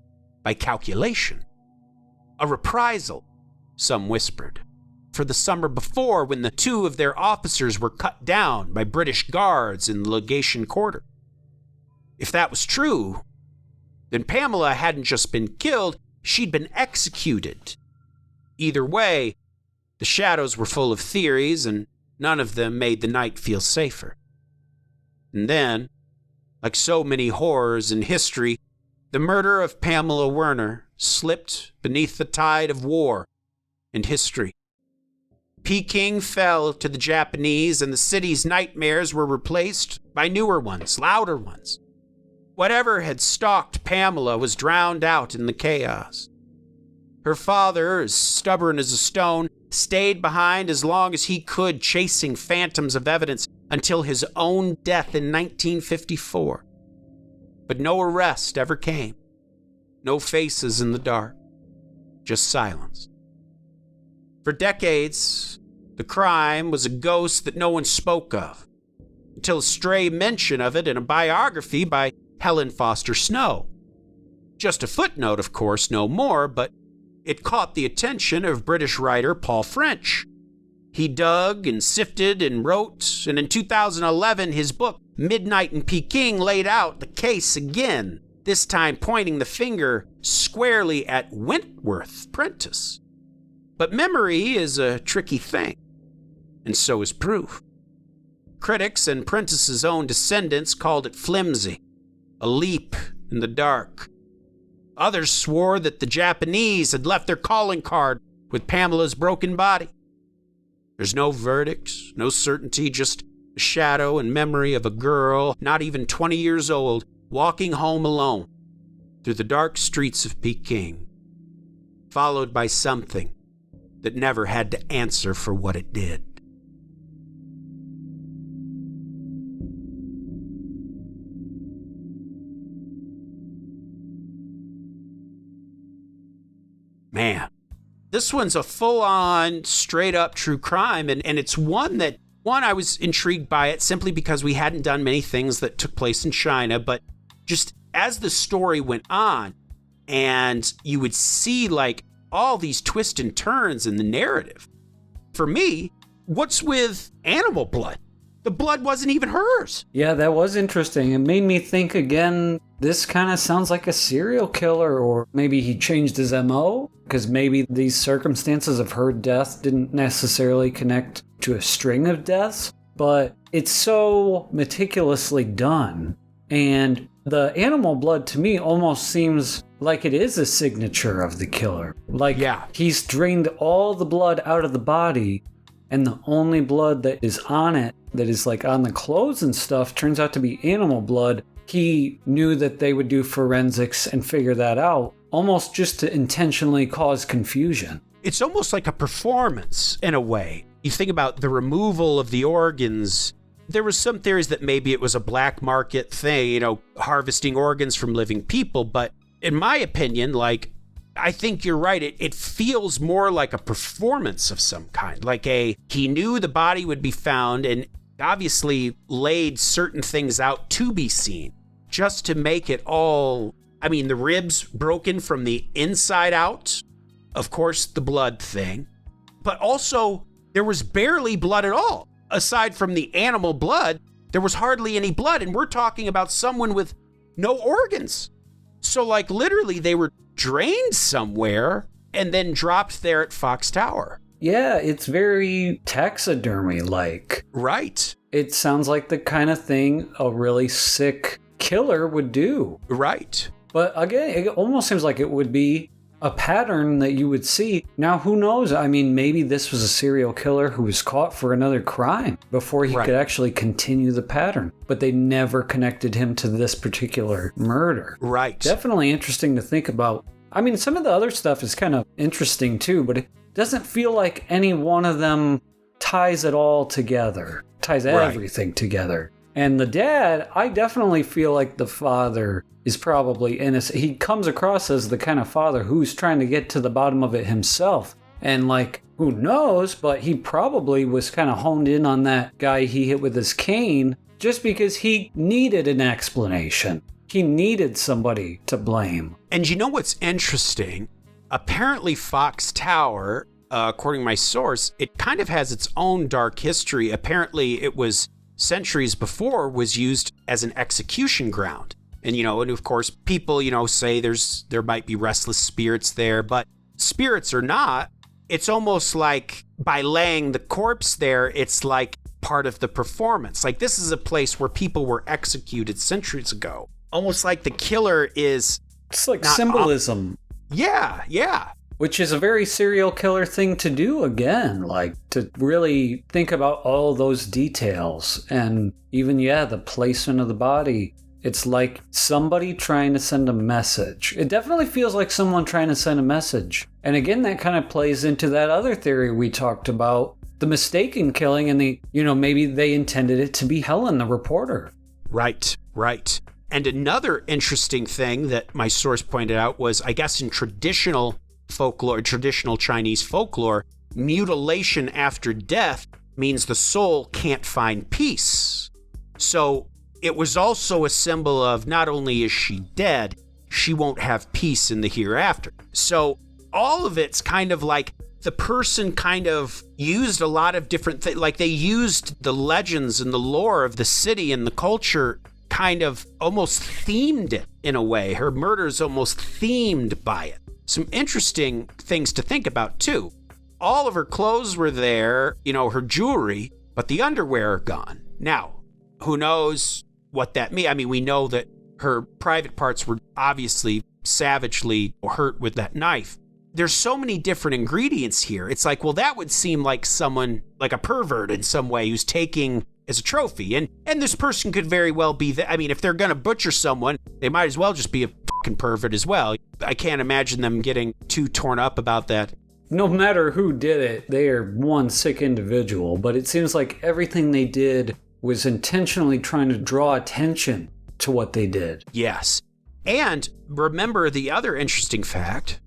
by calculation. A reprisal, some whispered, for the summer before when the two of their officers were cut down by British guards in the legation quarter. If that was true, then Pamela hadn't just been killed, she'd been executed. Either way, the shadows were full of theories, and none of them made the night feel safer. And then, like so many horrors in history, the murder of Pamela Werner slipped beneath the tide of war and history. Peking fell to the Japanese, and the city's nightmares were replaced by newer ones, louder ones. Whatever had stalked Pamela was drowned out in the chaos. Her father, as stubborn as a stone, stayed behind as long as he could, chasing phantoms of evidence until his own death in 1954. But no arrest ever came. No faces in the dark. Just silence. For decades, the crime was a ghost that no one spoke of, until a stray mention of it in a biography by Helen Foster Snow. Just a footnote, of course, no more, but it caught the attention of British writer Paul French. He dug and sifted and wrote, and in 2011, his book, Midnight in Peking, laid out the case again, this time pointing the finger squarely at Wentworth Prentice. But memory is a tricky thing, and so is proof. Critics and Prentice's own descendants called it flimsy, a leap in the dark. Others swore that the Japanese had left their calling card with Pamela's broken body. There's no verdict, no certainty, just a shadow and memory of a girl, not even 20 years old, walking home alone through the dark streets of Peking, followed by something that never had to answer for what it did. Man, this one's a full-on, straight-up true crime, and it's one I was intrigued by it simply because we hadn't done many things that took place in China, but just as the story went on, and you would see, like, all these twists and turns in the narrative. For me, what's with animal blood? The blood wasn't even hers. Yeah, that was interesting. It made me think again, this kind of sounds like a serial killer, or maybe he changed his MO, because maybe these circumstances of her death didn't necessarily connect to a string of deaths, but it's so meticulously done. And the animal blood to me almost seems like it is a signature of the killer. Like, yeah, he's drained all the blood out of the body, and the only blood that is on it, that is like on the clothes and stuff, turns out to be animal blood. He knew that they would do forensics and figure that out, almost just to intentionally cause confusion. It's almost like a performance in a way. You think about the removal of the organs. There was some theories that maybe it was a black market thing, harvesting organs from living people. But in my opinion, I think you're right. It feels more like a performance of some kind. He knew the body would be found and obviously laid certain things out to be seen just to make it all, the ribs broken from the inside out. Of course, the blood thing. But also, there was barely blood at all. Aside from the animal blood, there was hardly any blood. And we're talking about someone with no organs. So, literally, they were drained somewhere and then dropped there at Fox Tower. Yeah, it's very taxidermy-like. Right. It sounds like the kind of thing a really sick killer would do. Right. But again, it almost seems like it would be a pattern that you would see. Now, who knows? I mean, maybe this was a serial killer who was caught for another crime before he could actually continue the pattern. But they never connected him to this particular murder. Right. Definitely interesting to think about. I mean, some of the other stuff is kind of interesting too, but it doesn't feel like any one of them ties it all together, ties everything together. And the dad, I definitely feel like the father is probably innocent. He comes across as the kind of father who's trying to get to the bottom of it himself. And like, who knows, but he probably was kind of honed in on that guy he hit with his cane just because he needed an explanation. He needed somebody to blame. And you know what's interesting? Apparently Fox Tower, according to my source, it kind of has its own dark history. Apparently it was centuries before was used as an execution ground. And, and of course, people, say there might be restless spirits there, but spirits or not, it's almost like by laying the corpse there, it's like part of the performance. Like this is a place where people were executed centuries ago. Almost like the killer is... It's like symbolism. Yeah. Which is a very serial killer thing to do again, like to really think about all those details and even, the placement of the body. It's like somebody trying to send a message. It definitely feels like someone trying to send a message. And again, that kind of plays into that other theory we talked about, the mistaken killing and maybe they intended it to be Helen, the reporter. Right. And another interesting thing that my source pointed out was, I guess in traditional folklore, traditional Chinese folklore, mutilation after death means the soul can't find peace. So it was also a symbol of not only is she dead, she won't have peace in the hereafter. So all of it's kind of like the person kind of used a lot of different things. Like they used the legends and the lore of the city and the culture, kind of almost themed it in a way. Her murder is almost themed by it. Some interesting things to think about, too. All of her clothes were there, her jewelry, but the underwear are gone. Now, who knows what that means? I mean, we know that her private parts were obviously savagely hurt with that knife. There's so many different ingredients here. It's like, well, that would seem like someone, like a pervert in some way, who's taking as a trophy. And this person could very well be that. I mean, if they're going to butcher someone, they might as well just be a fucking pervert as well. I can't imagine them getting too torn up about that. No matter who did it, they are one sick individual, but it seems like everything they did was intentionally trying to draw attention to what they did. Yes. And remember the other interesting fact,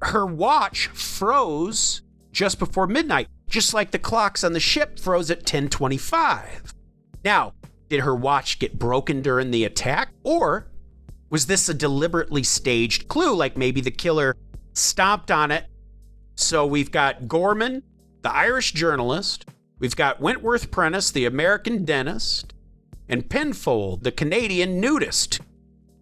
her watch froze just before midnight, just like the clocks on the ship froze at 10:25. Now, did her watch get broken during the attack? Or was this a deliberately staged clue, like maybe the killer stomped on it? So we've got Gorman, the Irish journalist, we've got Wentworth Prentice, the American dentist, and Penfold, the Canadian nudist.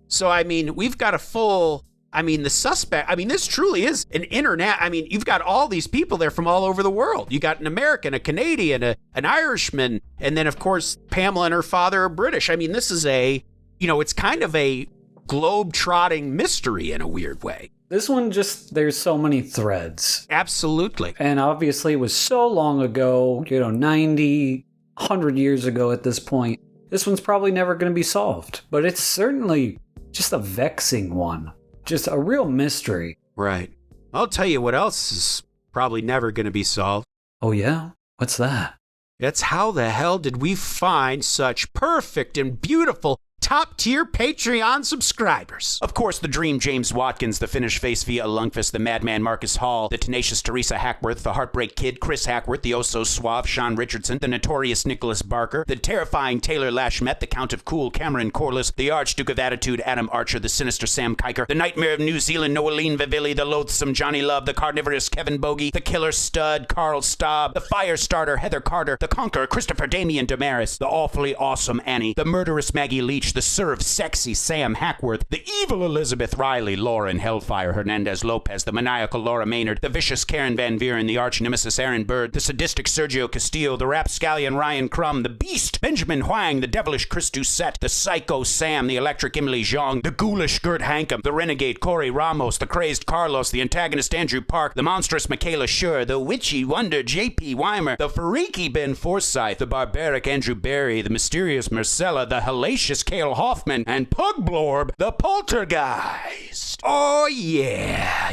So, I mean, we've got a full... the suspect, this truly is an internet. You've got all these people there from all over the world. You got an American, a Canadian, an Irishman, and then, of course, Pamela and her father are British. This is it's kind of a globe-trotting mystery in a weird way. This one there's so many threads. Absolutely. And obviously it was so long ago, 90, 100 years ago at this point. This one's probably never going to be solved, but it's certainly just a vexing one. Just a real mystery. Right. I'll tell you what else is probably never going to be solved. Oh, yeah? What's that? It's how the hell did we find such perfect and beautiful top-tier Patreon subscribers? Of course, the Dream James Watkins, the Finnish Face via Lundqvist, the Madman Marcus Hall, the Tenacious Teresa Hackworth, the Heartbreak Kid Chris Hackworth, the oh-so-suave Sean Richardson, the Notorious Nicholas Barker, the Terrifying Taylor Lashmet, the Count of Cool Cameron Corliss, the Archduke of Attitude Adam Archer, the Sinister Sam Kiker, the Nightmare of New Zealand Noeline Vivilli, the Loathsome Johnny Love, the Carnivorous Kevin Bogey, the Killer Stud Carl Staub, the Firestarter Heather Carter, the Conqueror Christopher Damian Damaris, the Awfully Awesome Annie, the Murderous Maggie Leach, the serve sexy Sam Hackworth, the evil Elizabeth Riley, Lauren Hellfire Hernandez Lopez, the maniacal Laura Maynard, the vicious Karen Van Vieren, the arch nemesis Aaron Bird, the sadistic Sergio Castillo, the rapscallion Ryan Crum, the beast Benjamin Huang, the devilish Chris Doucette, the psycho Sam, the electric Emily Zhang, the ghoulish Gert Hankum, the renegade Corey Ramos, the crazed Carlos, the antagonist Andrew Park, the monstrous Michaela Schur, the witchy wonder J.P. Weimer, the freaky Ben Forsyth, the barbaric Andrew Barry, the mysterious Marcella, the hellacious Cale Hoffman, and Pugblorb, the poltergeist. Oh, yeah.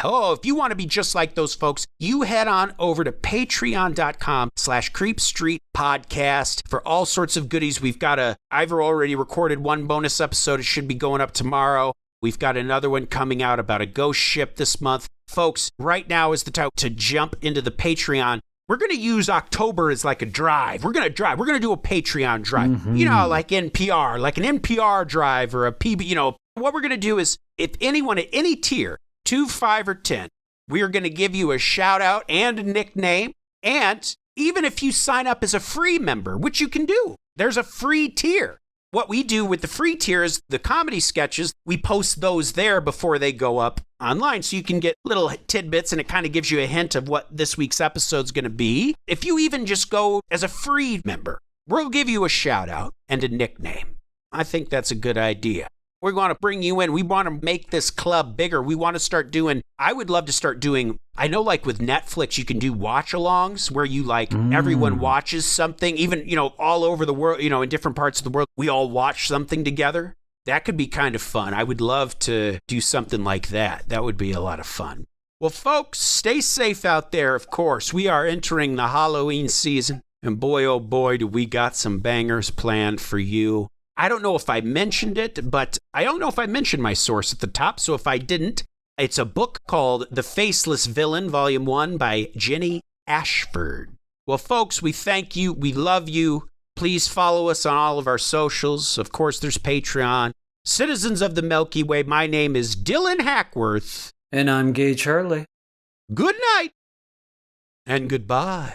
Oh, if you want to be just like those folks, you head on over to patreon.com/creepstreetpodcast for all sorts of goodies. I've already recorded one bonus episode. It should be going up tomorrow. We've got another one coming out about a ghost ship this month. Folks, right now is the time to jump into the Patreon. We're going to use October as like a drive. We're going to do a Patreon drive. Mm-hmm. You know, like NPR, like an NPR drive or a PB. What we're going to do is if anyone at any tier, 2, 5, or 10, we are going to give you a shout out and a nickname. And even if you sign up as a free member, which you can do, there's a free tier. What we do with the free tier is the comedy sketches, we post those there before they go up online. So you can get little tidbits and it kind of gives you a hint of what this week's episode's going to be. If you even just go as a free member, we'll give you a shout out and a nickname. I think that's a good idea. We want to bring you in. We want to make this club bigger. We want to start doing, I would love to start doing, I know like with Netflix, you can do watch-alongs where you everyone watches something, even, all over the world, in different parts of the world, we all watch something together. That could be kind of fun. I would love to do something like that. That would be a lot of fun. Well, folks, stay safe out there, of course. We are entering the Halloween season, and boy, oh boy, do we got some bangers planned for you. I don't know if I mentioned it, but I don't know if I mentioned my source at the top, so if I didn't, it's a book called The Faceless Villain, Volume 1 by Jenny Ashford. Well, folks, we thank you. We love you. Please follow us on all of our socials. Of course, there's Patreon. Citizens of the Milky Way, my name is Dylan Hackworth. And I'm Gage Hurley. Good night and goodbye.